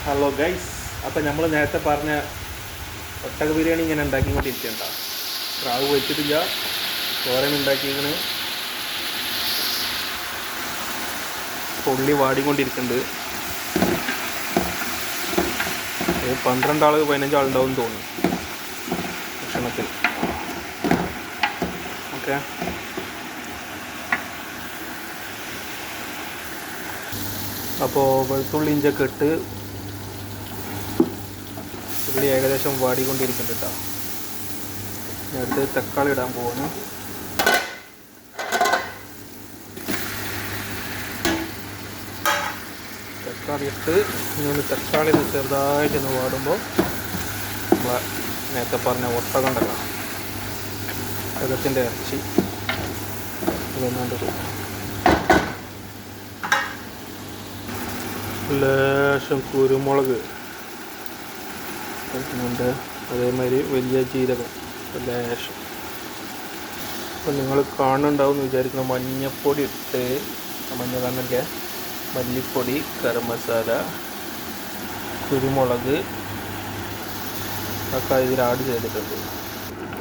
Hello guys, അപ്പോൾ നമ്മൾ നേരത്തെ പറഞ്ഞ ഒട്ടക ബിരിയാണി ഇങ്ങനെ ഉണ്ടാക്കിക്കൊണ്ടിരിക്കണ്ട. പ്രാവ് വെച്ചിട്ടില്ല, തോരൻ ഉണ്ടാക്കിയിരിക്കണ്, ഉള്ളി വാടിക്കൊണ്ടിരിക്കുന്നുണ്ട്. 12 ആൾ 15 ആളുണ്ടാവും തോന്നുന്നു ഭക്ഷണത്തിൽ. ഓക്കെ, അപ്പോൾ വെളുത്തുള്ളി ഇഞ്ചൊക്കെ ഇട്ട് ഉള്ളി ഏകദേശം വാടിക്കൊണ്ടിരിക്കുന്നുണ്ട് കേട്ടോ. അടുത്ത് തക്കാളി ഇടാൻ പോകുന്നു. തക്കാളി ഇട്ട് ഇങ്ങനെ തക്കാളി ചെറുതായിട്ടൊന്ന് വാടുമ്പോൾ നമ്മളെ നേരത്തെ പറഞ്ഞ ഒട്ടകം ഉണ്ടല്ലോ, ഒട്ടകത്തിൻ്റെ ഇറച്ചി ഇതൊന്നുകൊണ്ട് ലേശം കുരുമുളക് ഉണ്ട്, അതേമാതിരി വലിയ ജീരകം ലേശം. അപ്പോൾ നിങ്ങൾ കാണുന്നുണ്ടാവും എന്ന് വിചാരിക്കുന്ന മഞ്ഞപ്പൊടി ഇട്ട്, മഞ്ഞ കണ്ണൻ്റെ മല്ലിപ്പൊടി, ഗരം മസാല, കുരുമുളക് ഒക്കെ ഇതിൽ ആഡ് ചെയ്തിട്ടുണ്ട്.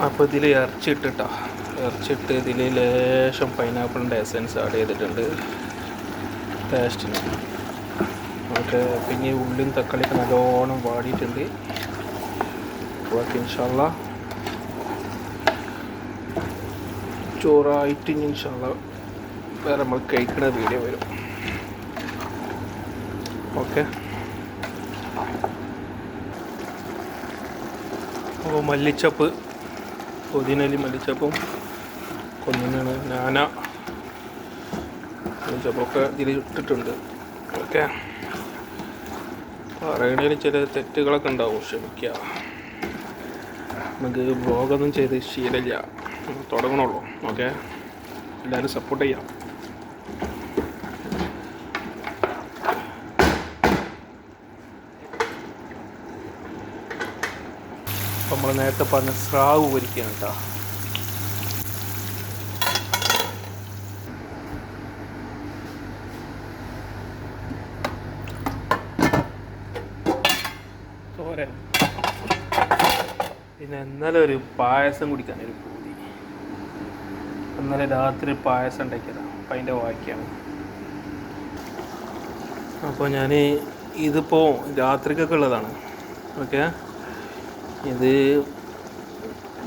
അപ്പോൾ ഇതിൽ ഇറച്ചിട്ട് ഇതിൽ ലേശം പൈനാപ്പിളിൻ്റെ എസൻസ് ആഡ് ചെയ്തിട്ടുണ്ട് ടേസ്റ്റിന്. ഓക്കെ, പിന്നെ ഉള്ളിയും തക്കാളിയൊക്കെ നല്ലോണം വാടിയിട്ടുണ്ട്. ബാക്കി ഇൻഷാല്ലാ ചോറായിട്ട് ഇൻഷാല്ലാ വേറെ നമ്മൾ കഴിക്കുന്ന വീഡിയോ വരും. ഓക്കെ, അപ്പോൾ മല്ലിച്ചപ്പ്, പുതിനലി മല്ലിച്ചപ്പും കൊന്നിനാണ് നാന മല്ലിച്ചപ്പൊക്കെ ഇതിൽ ഇട്ടിട്ടുണ്ട്. ഓക്കെ, പറയണതിൽ ചില തെറ്റുകളൊക്കെ ഉണ്ടാവും, ക്ഷമിക്കുക. നമുക്ക് വ്ളോഗൊന്നും ചെയ്ത് ശീലമില്ല, തുടങ്ങണുള്ളൂ. ഓക്കെ, എല്ലാവരും സപ്പോർട്ട് ചെയ്യാം. അപ്പം നമ്മൾ നേരത്തെ പറഞ്ഞ സ്രാവ് പൊരിക്കുകയാണ് കേട്ടോ. തോരൻ, പിന്നെ ഇന്നലെ ഒരു പായസം കുടിക്കാനൊരു പൂതി. ഇന്നലെ രാത്രി പായസം ഉണ്ടാക്കിയതാണ്, അപ്പം അതിൻ്റെ ബാക്കിയാണ്. അപ്പോൾ ഞാൻ ഇതിപ്പോൾ രാത്രിക്കൊക്കെ ഉള്ളതാണ്. ഓക്കെ, ഇത്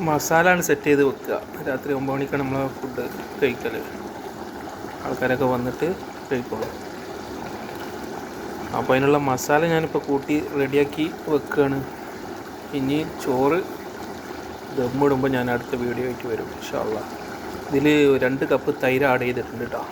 മസാലയാണ് സെറ്റ് ചെയ്ത് വെക്കുക. രാത്രി 9 മണിക്കാണ് നമ്മൾ ഫുഡ് കഴിക്കൽ. ആൾക്കാരൊക്കെ വന്നിട്ട് കഴിക്കുള്ളൂ. അപ്പോൾ അതിനുള്ള മസാല ഞാനിപ്പോൾ കൂട്ടി റെഡിയാക്കി വെക്കുകയാണ്. ഇനി ചോറ് ദമ്മിടുമ്പോൾ ഞാൻ അടുത്ത വീഡിയോ ആയിട്ട് വരും ഇൻഷാ അല്ലാഹ്. ഇതിൽ 2 കപ്പ് തൈര് ആഡ് ചെയ്തിട്ടുണ്ട് കേട്ടോ.